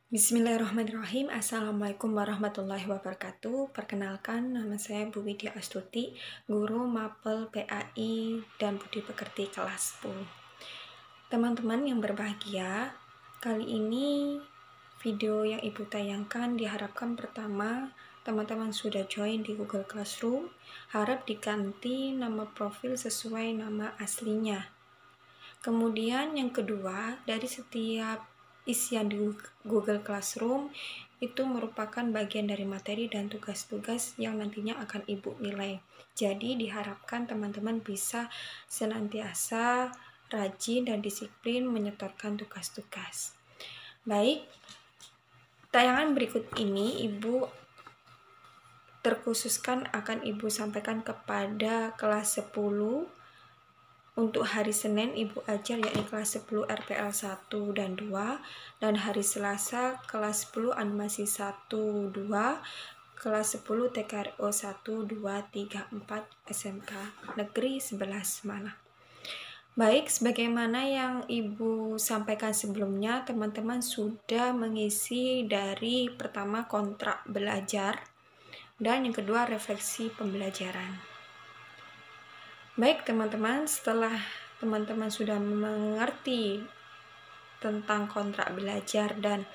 Bismillahirrahmanirrahim. Assalamualaikum warahmatullahi wabarakatuh. Perkenalkan, nama saya Bu Widya Astuti, guru Mapel PAI dan Budi Pekerti kelas 10. Teman-teman yang berbahagia, kali ini video yang Ibu tayangkan diharapkan pertama, teman-teman sudah join di Google Classroom, harap diganti nama profil sesuai nama aslinya. Kemudian yang kedua, dari setiap isian di Google Classroom itu merupakan bagian dari materi dan tugas-tugas yang nantinya akan Ibu nilai. Jadi diharapkan teman-teman bisa senantiasa rajin dan disiplin menyetorkan tugas-tugas. Baik, tayangan berikut ini Ibu terkhususkan akan Ibu sampaikan kepada kelas 10. Untuk hari Senin Ibu ajar yakni kelas 10 RPL 1 dan 2, dan hari Selasa kelas 10 animasi 1, 2, kelas 10 TKRO 1, 2, 3, 4 SMK Negeri 11 Malang. Baik, sebagaimana yang Ibu sampaikan sebelumnya, teman-teman sudah mengisi dari pertama kontrak belajar dan yang kedua refleksi pembelajaran. Baik teman-teman, setelah teman-teman sudah mengerti tentang kontrak belajar dan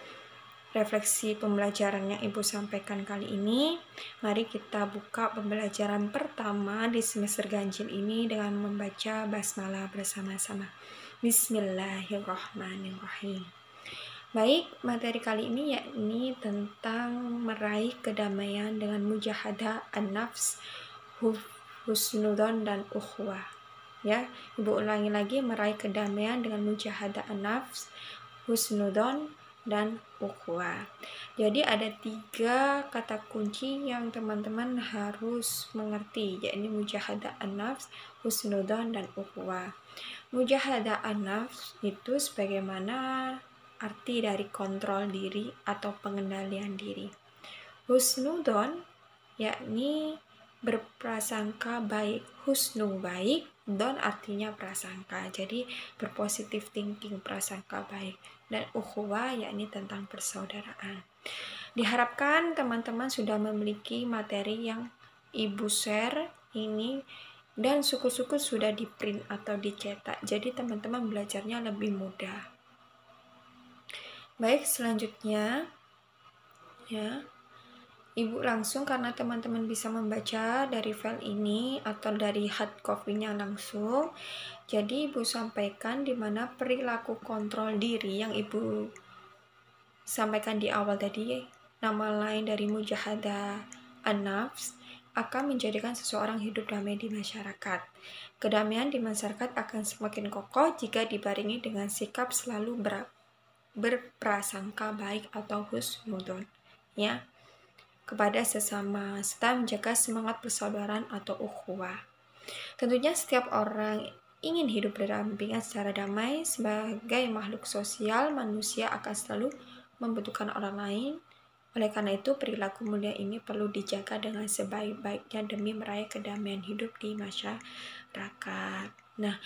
refleksi pembelajaran yang Ibu sampaikan kali ini, mari kita buka pembelajaran pertama di semester ganjil ini dengan membaca basmalah bersama-sama. Bismillahirrahmanirrahim. Baik, materi kali ini yakni tentang meraih kedamaian dengan mujahadah an-nafs, husnudon dan ukhwah. Ya, Ibu ulangi lagi, meraih kedamaian dengan mujahadah an-nafs, husnudon dan ukhwah. Jadi ada 3 kata kunci yang teman-teman harus mengerti, yakni mujahadah an-nafs, husnudon dan ukhwah. Mujahadah an-nafs itu sebagaimana arti dari kontrol diri atau pengendalian diri. Husnudon yakni berprasangka baik. Husnu baik, don artinya prasangka, jadi berpositif thinking, prasangka baik. Dan ukhuwah yakni tentang persaudaraan. Diharapkan teman-teman sudah memiliki materi yang Ibu share ini dan syukur-syukur sudah di print atau dicetak, jadi teman-teman belajarnya lebih mudah. Baik, selanjutnya ya, Ibu langsung, karena teman-teman bisa membaca dari file ini atau dari hard copy-nya langsung, jadi Ibu sampaikan di mana perilaku kontrol diri yang Ibu sampaikan di awal tadi, nama lain dari mujahadah an-nafs, akan menjadikan seseorang hidup damai di masyarakat. Kedamaian di masyarakat akan semakin kokoh jika dibarengi dengan sikap selalu berprasangka baik atau husnudon, ya, kepada sesama, serta menjaga semangat persaudaraan atau ukhuwah. Tentunya setiap orang ingin hidup berdampingan secara damai. Sebagai makhluk sosial, manusia akan selalu membutuhkan orang lain. Oleh karena itu, perilaku mulia ini perlu dijaga dengan sebaik-baiknya demi meraih kedamaian hidup di masyarakat. Nah,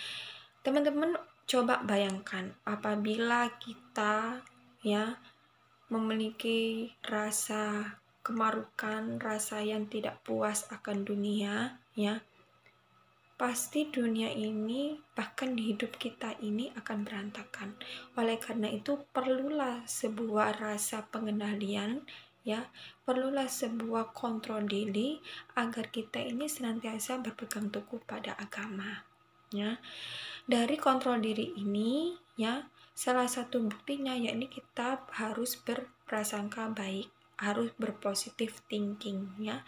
teman-teman coba bayangkan apabila kita ya memiliki rasa kemarukan, rasa yang tidak puas akan dunia, ya, pasti dunia ini, bahkan di hidup kita ini akan berantakan. Oleh karena itu, perlulah sebuah rasa pengendalian, ya, perlulah sebuah kontrol diri agar kita ini senantiasa berpegang teguh pada agama, ya. Dari kontrol diri ini, ya, salah satu buktinya yakni kita harus berprasangka baik, harus berpositif thinking, ya.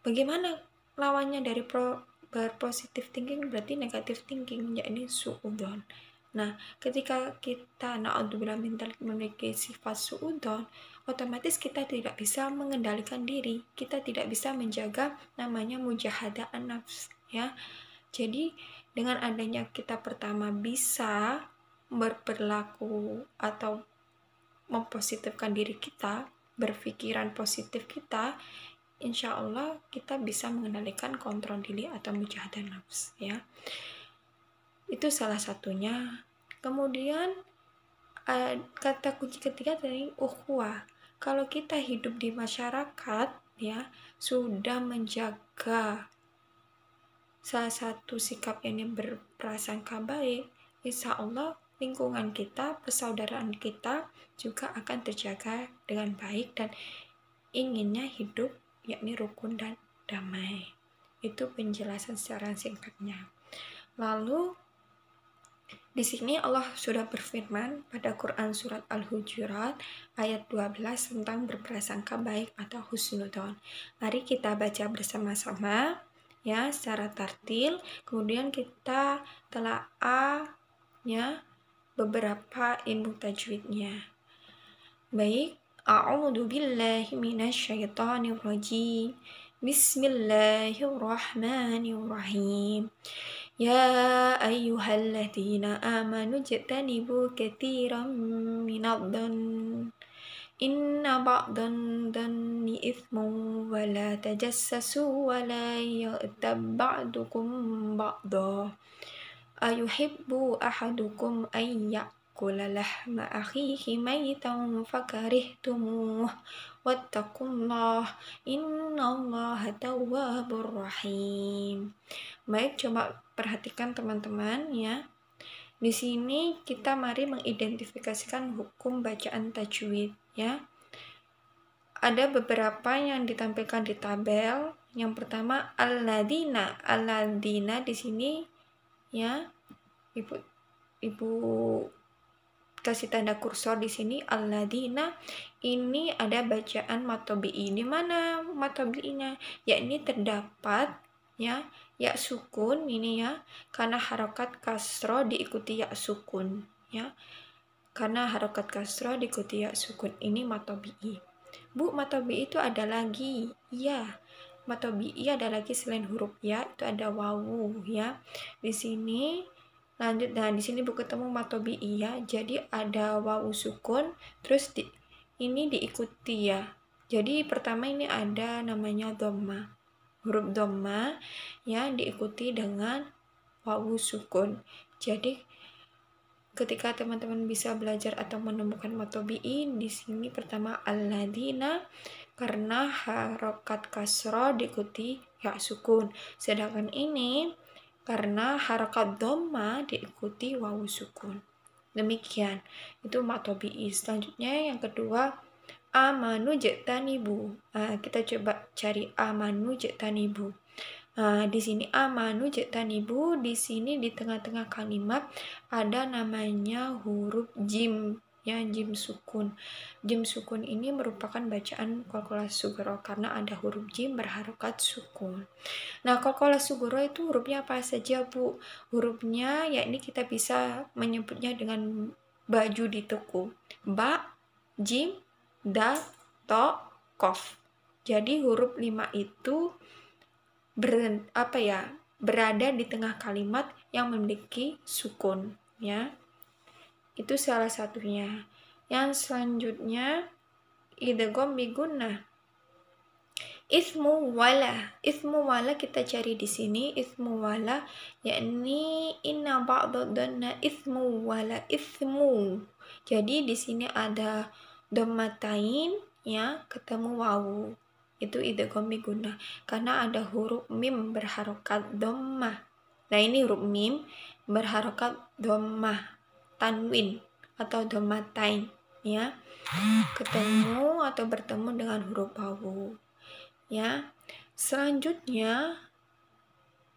Bagaimana lawannya dari berpositif thinking? Berarti negatif thinking, yakni suudzon. Nah, ketika kita na'udzubillah min dzalik memiliki sifat suudzon, otomatis kita tidak bisa mengendalikan diri, kita tidak bisa menjaga namanya mujahadah an-nafs, ya. Jadi dengan adanya kita pertama bisa berperilaku atau mempositifkan diri kita, berpikiran positif kita, insya Allah kita bisa mengendalikan kontrol diri atau mujahadah nafs, ya. Itu salah satunya. Kemudian kata kunci ketiga dari ukhuwah. Kalau kita hidup di masyarakat ya, sudah menjaga salah satu sikap yang berprasangka baik, insya Allah lingkungan kita, persaudaraan kita juga akan terjaga dengan baik dan inginnya hidup yakni rukun dan damai. Itu penjelasan secara singkatnya. Lalu di sini Allah sudah berfirman pada Quran surat Al-Hujurat ayat 12 tentang berprasangka baik atau husnudzon. Mari kita baca bersama-sama ya secara tartil, kemudian kita telaah ya beberapa ilmu tajwidnya. Baik, a'udzu billahi minasyaitonir rajim. Bismillahirrahmanirrahim. Ya ayyuhalladzina amanu jtanibu katsiran minadh-dhann inna ba'dhan-dhanni ithmun wa la tajassasu wa la yaghtab ba'dukum ba'dha ayuhibbu ahadukum an ya'kula lahma akhihi maytan fakarihtumuh wattaqullah innallaha tawwabur rahim. Baik, coba perhatikan teman-teman ya. Di sini kita mari mengidentifikasikan hukum bacaan tajwid ya. Ada beberapa yang ditampilkan di tabel. Yang pertama alladzina. Alladzina di sini ya. Ibu kasih tanda kursor di sini alladzina. Ini ada bacaan matobi'i. Di mana matobi'inya? Yakni terdapat ya sukun ini ya, karena harokat kasro diikuti ya sukun ya, karena harokat kasro diikuti ya sukun, ini matobi'i. Bu, matobi'i itu ada lagi ya, matobi'i ada lagi selain huruf ya, itu ada wawu ya. Di sini lanjut, nah di sini Bu ketemu matobi'i ya, jadi ada wawu sukun terus ini diikuti ya. Jadi pertama ini ada namanya dhamma, huruf dhamma ya diikuti dengan wawu sukun. Jadi ketika teman-teman bisa belajar atau menemukan matobi'i, di sini pertama alladzina karena harokat kasro diikuti ya sukun, sedangkan ini karena harokat dhamma diikuti wawu sukun. Demikian, itu matobi'i. Selanjutnya yang kedua amanu jtanibu. Kita coba cari amanu jtanibu. Di sini amanu jtanibu, di sini di tengah-tengah kalimat ada namanya huruf jim ya, jim sukun. Jim sukun ini merupakan bacaan qalqalah sugro karena ada huruf jim berharokat sukun. Nah, qalqalah sugro itu hurufnya apa saja, Bu? Hurufnya yakni kita bisa menyebutnya dengan baju di tuku. Ba, jim, dal, to, kof. Jadi huruf 5 itu berada di tengah kalimat yang memiliki sukun ya. Itu salah satunya. Yang selanjutnya idgham bi gunnah. Ismu wala kita cari di sini ismu wala, yakni inna ba'dadna ismu wala ismu. Jadi di sini ada dhammatain ya ketemu wawu, itu idgham bi gunnah karena ada huruf mim berharokat dhammah. Nah, ini huruf mim berharokat dhammah tanwin atau dhammatain ya, ketemu atau bertemu dengan huruf wawu ya. Selanjutnya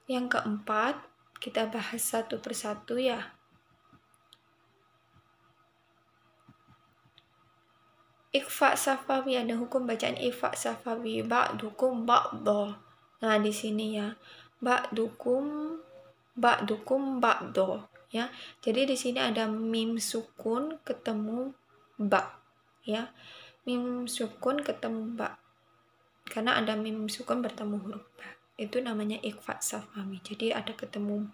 yang keempat kita bahas satu persatu ya. Ikhfa safawi, ada hukum bacaan ikhfa safawi, ba'dukum ba'dho. Nah, di sini ya ba'dukum ba'dho ya. Jadi di sini ada mim sukun ketemu ba ya, mim sukun ketemu ba karena ada mim sukun bertemu huruf ba, itu namanya ikhfa safawi. Jadi ada ketemu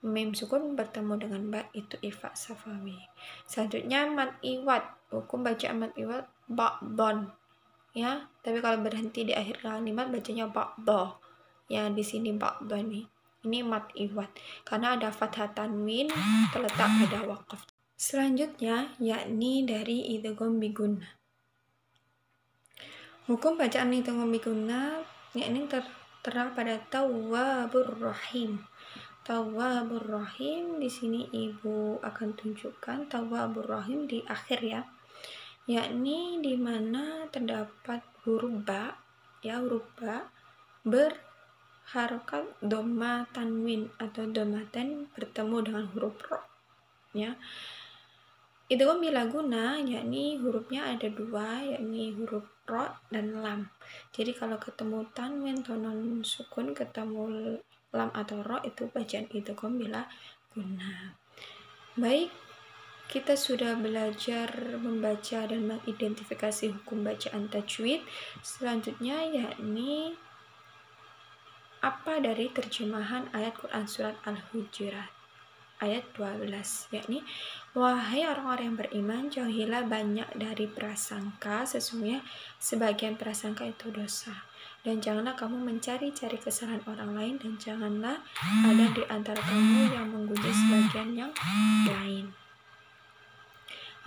mim sukun bertemu dengan ba, itu ikhfa safawi. Selanjutnya mad iwad, hukum bacaan mad iwad ba'don ya, tapi kalau berhenti di akhir kalimat bacanya ba'dho ya. Di sini ba'dho nih, ini mad iwad karena ada fathah tanwin terletak pada waqaf. Selanjutnya yakni dari idgham bigunnah. Hukum bacaan idgham bigunnah yakni tertera pada Tawwabur Rahim. Tawwabur Rahim, di sini Ibu akan tunjukkan Tawwabur Rahim di akhir ya. Yakni di mana terdapat huruf ba, ya, huruf ba berharokat dhamma tanwin atau dhammaten bertemu dengan huruf ro, ya. Idgham bila guna, yakni hurufnya ada dua, yakni huruf ro dan lam. Jadi kalau ketemu tanwin atau non sukun, ketemu lam atau ro, itu bacaan idgham bila guna. Baik, kita sudah belajar membaca dan mengidentifikasi hukum bacaan tajwid. Selanjutnya yakni apa dari terjemahan ayat Quran surat Al-Hujurat ayat 12, yakni wahai orang-orang yang beriman, jauhilah banyak dari prasangka, sesungguhnya sebagian prasangka itu dosa, dan janganlah kamu mencari-cari kesalahan orang lain, dan janganlah ada di antara kamu yang menggunjing sebagian yang lain.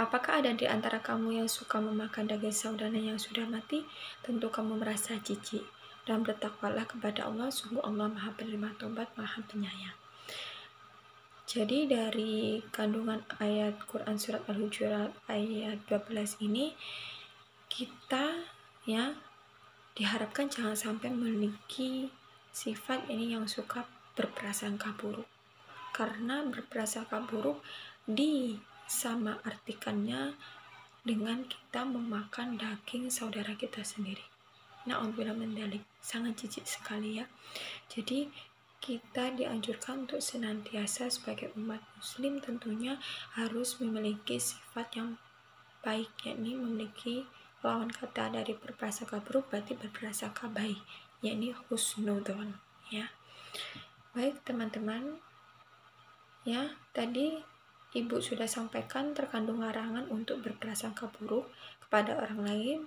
Apakah ada di antara kamu yang suka memakan daging saudaranya yang sudah mati? Tentu kamu merasa jijik, dan bertakwalah kepada Allah, sungguh Allah Maha Penerima Taubat, Maha Penyayang. Jadi dari kandungan ayat Quran surat Al-Hujurat ayat 12 ini, kita ya diharapkan jangan sampai memiliki sifat ini yang suka berprasangka buruk. Karena berprasangka buruk sama artikannya dengan kita memakan daging saudara kita sendiri. Na'udzubillah min dzalik, sangat jijik sekali ya. Jadi kita dianjurkan untuk senantiasa sebagai umat muslim tentunya harus memiliki sifat yang baik, yakni memiliki lawan kata dari berprasangka buruk berarti berprasangka baik, yakni husnudzon ya. Baik teman-teman, ya, tadi Ibu sudah sampaikan terkandung larangan untuk berprasangka buruk kepada orang lain,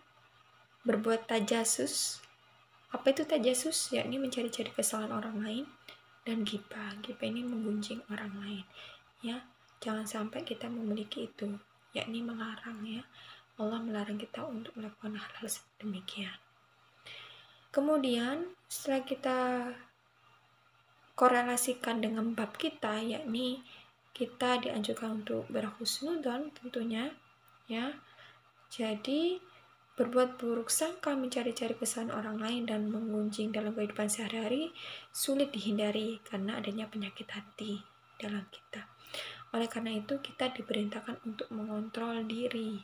berbuat tajasus. Apa itu tajasus? Yakni mencari-cari kesalahan orang lain, dan ghibah. Ghibah ini menggunjing orang lain. Ya, jangan sampai kita memiliki itu, yakni melarang ya. Allah melarang kita untuk melakukan hal-hal demikian. Kemudian setelah kita korelasikan dengan bab kita, yakni kita dianjurkan untuk berhusnudzon tentunya ya. Jadi berbuat buruk sangka, mencari-cari kesalahan orang lain, dan menggunjing dalam kehidupan sehari-hari sulit dihindari karena adanya penyakit hati dalam kita. Oleh karena itu kita diperintahkan untuk mengontrol diri,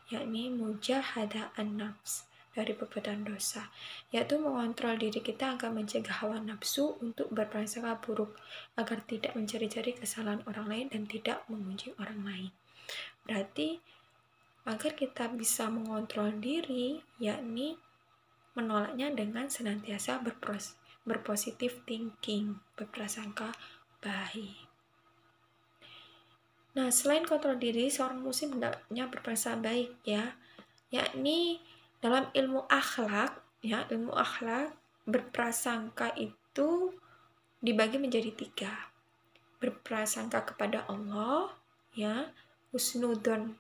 yakni mujahadah an-nafs dari perbuatan dosa, yaitu mengontrol diri kita agar mencegah hawa nafsu untuk berprasangka buruk, agar tidak mencari-cari kesalahan orang lain dan tidak menggunjing orang lain. Berarti agar kita bisa mengontrol diri, yakni menolaknya dengan senantiasa berpositif thinking, berprasangka baik. Nah, selain kontrol diri, seorang muslim hendaknya berprasangka baik ya, yakni dalam ilmu akhlak ya, ilmu akhlak berprasangka itu dibagi menjadi 3. Berprasangka kepada Allah ya, husnudzon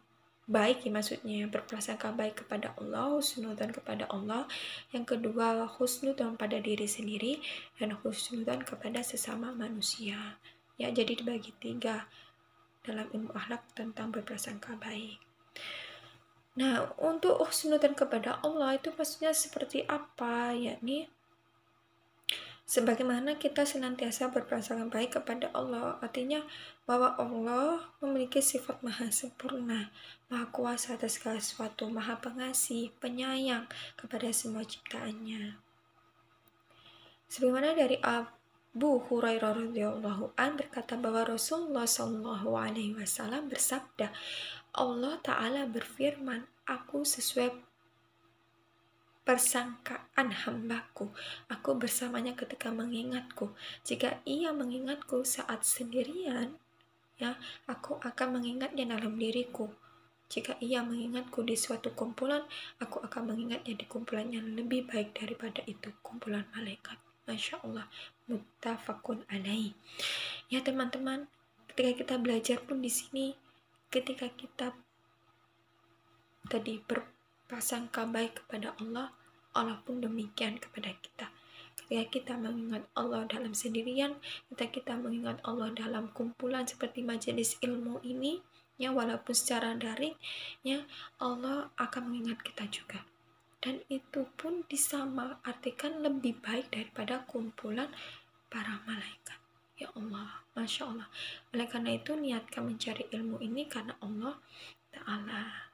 baik ya, maksudnya berprasangka baik kepada Allah, husnudzon kepada Allah. Yang kedua, husnudzon pada diri sendiri, dan husnudzon kepada sesama manusia ya. Jadi dibagi 3 dalam ilmu akhlak tentang berprasangka baik. Nah, untuk husnudzon kepada Allah itu maksudnya seperti apa? Yakni sebagaimana kita senantiasa berprasangka baik kepada Allah, artinya bahwa Allah memiliki sifat maha sempurna, maha kuasa atas segala sesuatu, maha pengasih, penyayang kepada semua ciptaannya. Sebagaimana dari Abu Hurairah radhiyallahu an berkata bahwa Rasulullah Shallallahu alaihi wasallam bersabda, Allah Ta'ala berfirman, aku sesuai persangkaan hambaku, aku bersamanya ketika mengingatku. Jika ia mengingatku saat sendirian, ya, aku akan mengingatnya dalam diriku. Jika ia mengingatku di suatu kumpulan, aku akan mengingatnya di kumpulan yang lebih baik daripada itu, kumpulan malaikat. Masya Allah, muttafaqun alaih. Ya teman-teman, ketika kita belajar pun di sini ketika kita tadi berprasangka baik kepada Allah, Allah pun demikian kepada kita. Ketika kita mengingat Allah dalam sendirian, ketika kita mengingat Allah dalam kumpulan seperti majelis ilmu ini, ya walaupun secara daring, ya Allah akan mengingat kita juga. Dan itu pun disama artikan lebih baik daripada kumpulan para malaikat. Ya Allah, Masya Allah. Oleh karena itu niatkan mencari ilmu ini karena Allah Ta'ala.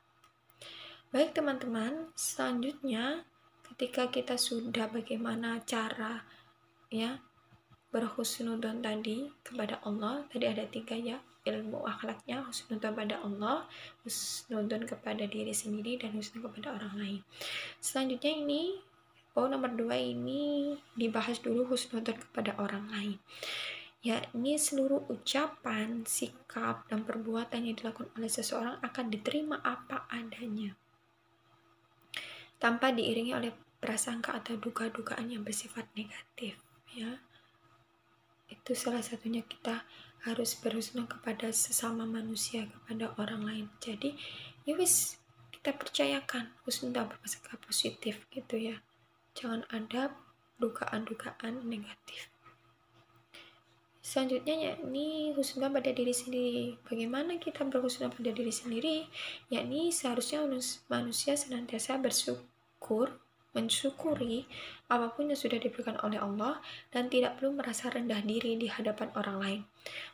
Baik teman-teman, selanjutnya ketika kita sudah bagaimana cara ya berhusnudzon tadi kepada Allah, tadi ada 3 ya, ilmu akhlaknya, husnudzon pada Allah, husnudzon kepada diri sendiri, dan husnudzon kepada orang lain. Selanjutnya ini nomor 2 ini dibahas dulu husnudzon kepada orang lain, yakni seluruh ucapan, sikap, dan perbuatan yang dilakukan oleh seseorang akan diterima apa adanya, tanpa diiringi oleh prasangka atau duga-dugaan yang bersifat negatif, ya. Itu salah satunya kita harus berhusnudzon kepada sesama manusia, kepada orang lain. Jadi ya wis, kita percayakan husnudzon berprasangka positif gitu ya, jangan ada dugaan-dugaan negatif. Selanjutnya yakni husnudzon pada diri sendiri. Bagaimana kita berhusnudzon pada diri sendiri? Yakni seharusnya manusia senantiasa mensyukuri apapun yang sudah diberikan oleh Allah dan tidak perlu merasa rendah diri di hadapan orang lain.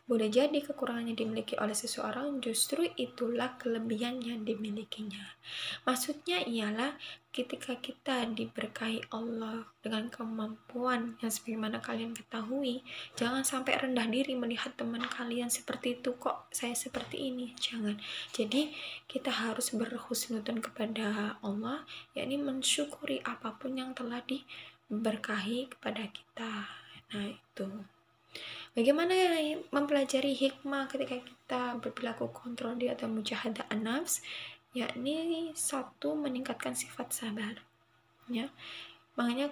Boleh jadi kekurangan yang dimiliki oleh seseorang justru itulah kelebihan yang dimilikinya. Maksudnya ialah ketika kita diberkahi Allah dengan kemampuan yang sebagaimana kalian ketahui, jangan sampai rendah diri melihat teman kalian seperti itu, kok saya seperti ini, jangan. Jadi kita harus berhusnudzon kepada Allah, yakni mensyukuri apapun yang telah diberkahi kepada kita. Nah itu. Bagaimana mempelajari hikmah ketika kita berperilaku kontrol diri atau mujahadah an-nafs? Yakni 1, meningkatkan sifat sabar, ya. Makanya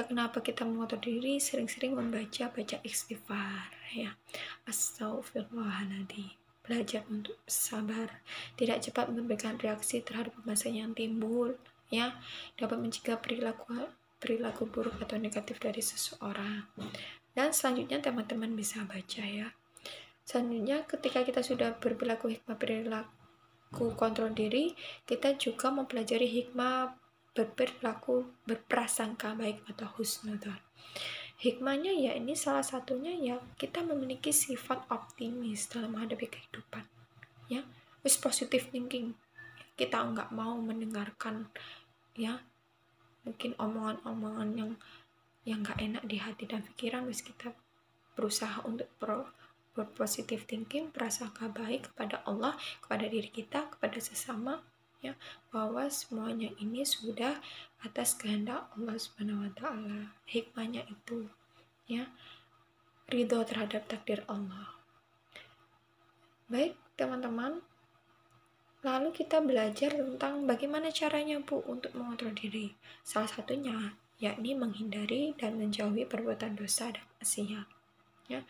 kenapa kita mengontrol diri, sering-sering baca istighfar, ya. Astagfirullahaladzim. Belajar untuk sabar, tidak cepat memberikan reaksi terhadap masalah yang timbul, ya. Dapat mencegah perilaku buruk atau negatif dari seseorang. Dan selanjutnya teman-teman bisa baca ya. Selanjutnya ketika kita sudah berperilaku hikmah perilaku kontrol diri, kita juga mempelajari hikmah berperilaku berprasangka baik atau husnudzon. Hikmahnya ya ini salah satunya ya kita memiliki sifat optimis dalam menghadapi kehidupan, ya, wis positive thinking. Kita nggak mau mendengarkan ya mungkin omongan-omongan yang nggak enak di hati dan pikiran, wis kita berusaha untuk berpositif thinking, prasangka baik kepada Allah, kepada diri kita, kepada sesama, ya, bahwa semuanya ini sudah atas kehendak Allah Subhanahu wa Ta'ala. Hikmahnya itu, ya, ridho terhadap takdir Allah. Baik teman-teman, lalu kita belajar tentang bagaimana caranya Bu untuk mengontrol diri. Salah satunya yakni menghindari dan menjauhi perbuatan dosa dan maksiat, ya.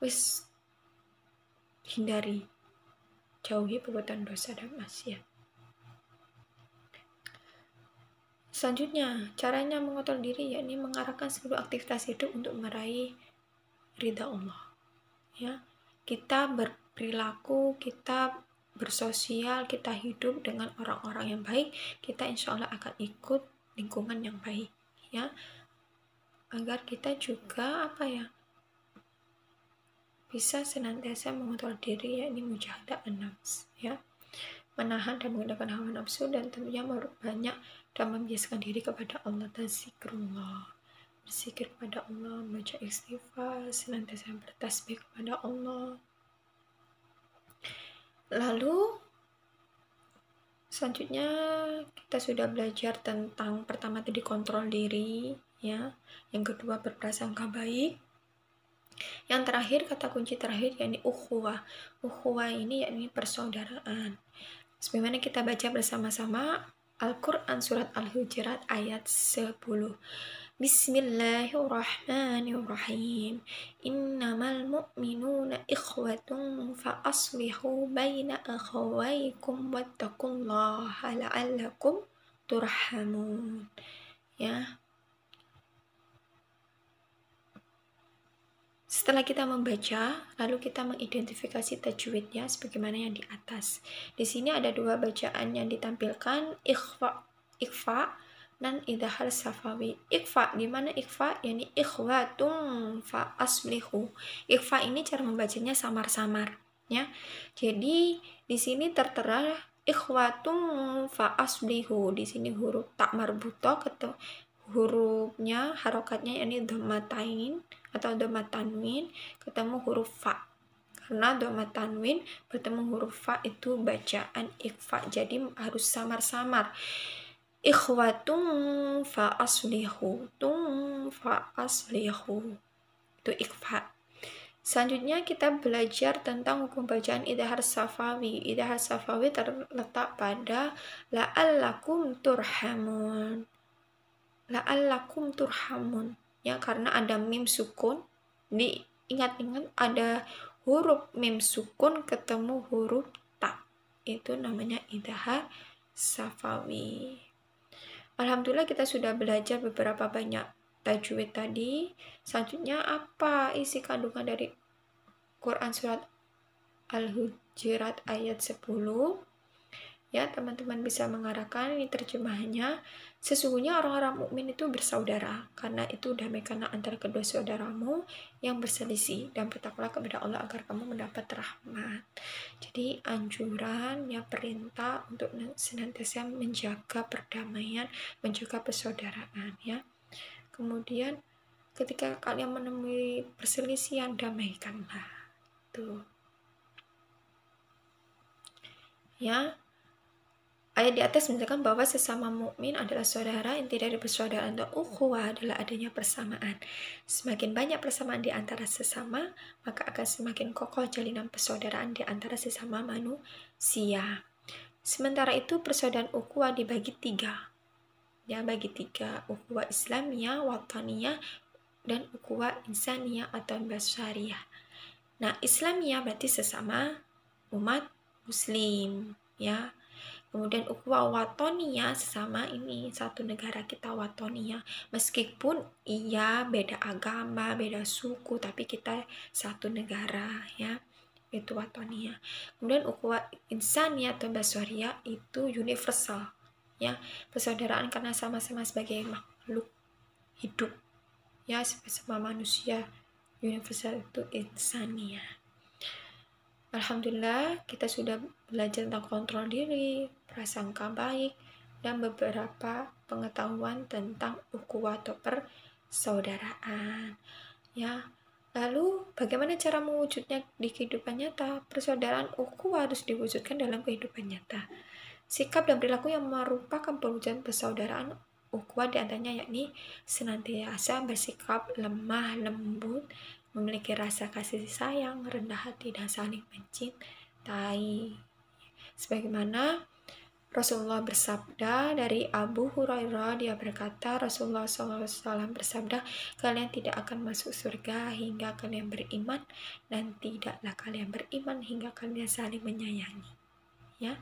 Wis hindari, jauhi perbuatan dosa dan maksiat. Selanjutnya, caranya mengontrol diri yakni mengarahkan seluruh aktivitas hidup untuk meraih ridha Allah, ya. Kita berperilaku, kita bersosial, kita hidup dengan orang-orang yang baik, kita insya Allah akan ikut lingkungan yang baik, ya, agar kita juga bisa senantiasa mengontrol diri, yakni mujahadah an-nafs, ya, menahan dan menggunakan hawa nafsu, dan tentunya banyak dan membiasakan diri kepada Allah dan zikrullah, berzikir kepada Allah, membaca istighfar, senantiasa bertasbih kepada Allah. Lalu selanjutnya kita sudah belajar tentang pertama tadi kontrol diri, ya. Yang kedua berprasangka baik. Yang terakhir, kata kunci terakhir yakni ukhuwah. Ukhuwah ini yakni persaudaraan. Sebagaimana kita baca bersama-sama Al-Quran surat Al-Hujurat ayat 10. Bismillahirrahmanirrahim. Innamal mu'minuna ikhwatun fa aslihu baina akhawaykum wattaqullaha la'allakum turhamun. Ya. Setelah kita membaca, lalu kita mengidentifikasi tajwidnya sebagaimana yang di atas. Di sini ada dua bacaan yang ditampilkan, ikhfa dan idhar safawi. Ikhfa, di mana ikhfa? Yani ikhwatum fa aslihu. Ikhfa ini cara membacanya samar-samar, ya. Jadi di sini tertera ikhwatum fa aslihu. Di sini huruf tak marbutoh atau hurufnya harokatnya yani dhammatain atau dhamma tanwin ketemu huruf fa. Karena dhamma tanwin bertemu huruf fa itu bacaan ikhfa, jadi harus samar-samar. Ikhwatum fa aslihu, itu ikhfa. Selanjutnya kita belajar tentang hukum bacaan idhar safawi. Idhar safawi terletak pada la'allakum turhamun. La'allakum turhamun, ya, karena ada mim sukun. Diingat-ingat ada huruf mim sukun ketemu huruf ta, itu namanya idhar safawi. Alhamdulillah kita sudah belajar beberapa banyak tajwid tadi. Selanjutnya apa isi kandungan dari Quran surat Al-Hujurat ayat 10? Ya, teman-teman bisa mengarahkan ini terjemahannya. Sesungguhnya orang-orang mukmin itu bersaudara, karena itu damaikanlah antara kedua saudaramu yang berselisih dan bertakwalah kepada Allah agar kamu mendapat rahmat. Jadi anjuran, ya, perintah untuk senantiasa menjaga perdamaian, menjaga persaudaraan, ya. Kemudian ketika kalian menemui perselisihan, damaikanlah. Tuh. Ya. Ayat di atas menunjukkan bahwa sesama mukmin adalah saudara. Inti dari persaudaraan atau ukhuwah adalah adanya persamaan. Semakin banyak persamaan di antara sesama, maka akan semakin kokoh jalinan persaudaraan di antara sesama manusia. Sementara itu persaudaraan ukhuwah dibagi tiga. Ya, bagi tiga. Ukhuwah Islamiyah, Wataniyah, dan ukhuwah Insaniyah atau Basyariyah. Nah, Islamiyah berarti sesama umat Muslim, ya. Kemudian ukhuwah watonia sesama ini satu negara kita watonia, meskipun iya beda agama, beda suku, tapi kita satu negara, ya, itu watonia. Kemudian ukhuwah insania atau basyariyah itu universal, ya, persaudaraan karena sama-sama sebagai makhluk hidup, ya, sama manusia. Universal itu insania. Alhamdulillah kita sudah belajar tentang kontrol diri, prasangka baik, dan beberapa pengetahuan tentang ukhuwah atau persaudaraan. Ya, lalu bagaimana cara mewujudnya di kehidupan nyata? Persaudaraan ukhuwah harus diwujudkan dalam kehidupan nyata. Sikap dan perilaku yang merupakan perwujudan persaudaraan ukhuwah diantaranya yakni senantiasa bersikap lemah lembut, memiliki rasa kasih sayang, rendah hati, dan saling mencintai. Sebagaimana Rasulullah bersabda dari Abu Hurairah, dia berkata, Rasulullah SAW bersabda, kalian tidak akan masuk surga hingga kalian beriman, dan tidaklah kalian beriman hingga kalian saling menyayangi. Ya.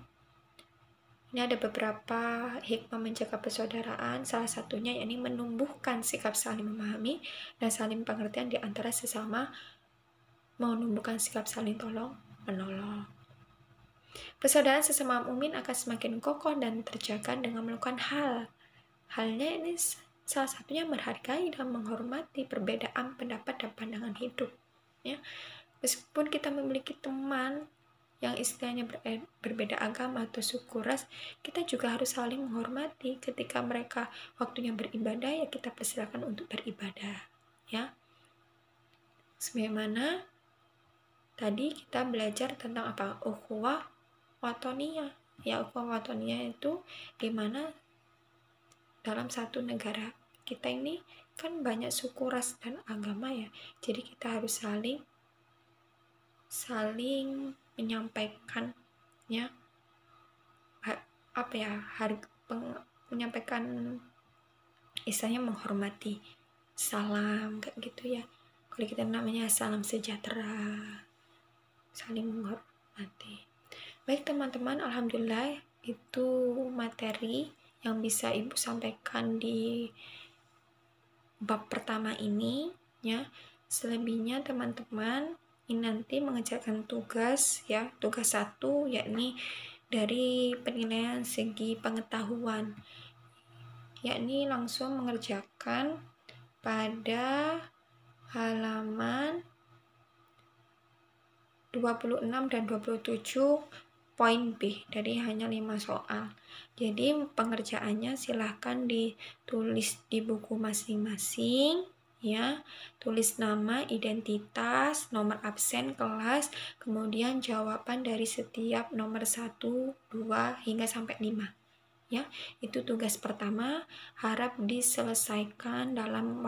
Ini ada beberapa hikmah menjaga persaudaraan, salah satunya yakni menumbuhkan sikap saling memahami dan saling pengertian di antara sesama, menumbuhkan sikap saling tolong menolong. Persaudaraan sesama mukmin akan semakin kokoh dan terjaga dengan melakukan halnya ini salah satunya menghargai dan menghormati perbedaan pendapat dan pandangan hidup. Ya, meskipun kita memiliki teman yang istilahnya berbeda agama atau suku ras, kita juga harus saling menghormati. Ketika mereka waktunya beribadah, ya kita persilakan untuk beribadah, ya. Sebagaimana tadi kita belajar tentang apa? Ukhuwah watonia. Ya, ukhuwah watonia itu dimana dalam satu negara kita ini kan banyak suku ras dan agama, ya. Jadi kita harus saling menyampaikan, ya, menyampaikan istilahnya menghormati, salam kayak gitu ya. Kalau kita namanya salam sejahtera, saling menghormati. Baik teman-teman, alhamdulillah itu materi yang bisa Ibu sampaikan di bab pertama ini ya. Selebihnya teman-teman ini nanti mengerjakan tugas ya, tugas 1 yakni dari penilaian segi pengetahuan, yakni langsung mengerjakan pada halaman 26 dan 27 poin B dari hanya 5 soal. Jadi pengerjaannya silahkan ditulis di buku masing-masing ya. Tulis nama, identitas, nomor absen kelas, kemudian jawaban dari setiap nomor 1, 2 hingga sampai 5. Ya, itu tugas pertama, harap diselesaikan dalam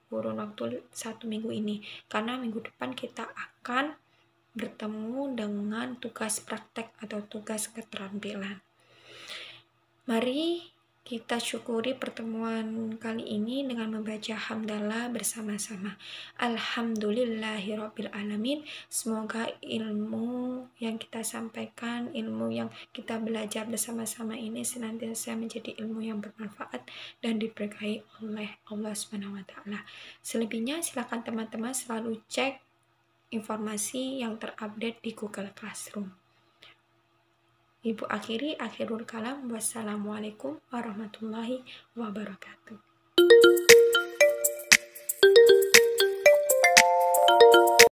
kurun waktu 1 minggu ini, karena minggu depan kita akan bertemu dengan tugas praktek atau tugas keterampilan. Mari kita syukuri pertemuan kali ini dengan membaca hamdalah bersama-sama. Alhamdulillahirabbil alamin. Semoga ilmu yang kita sampaikan, ilmu yang kita belajar bersama-sama ini senantiasa menjadi ilmu yang bermanfaat dan diberkahi oleh Allah Subhanahu wa taala. Selebihnya silakan teman-teman selalu cek informasi yang terupdate di Google Classroom. Ibu akhirul kalam. Wassalamualaikum warahmatullahi wabarakatuh.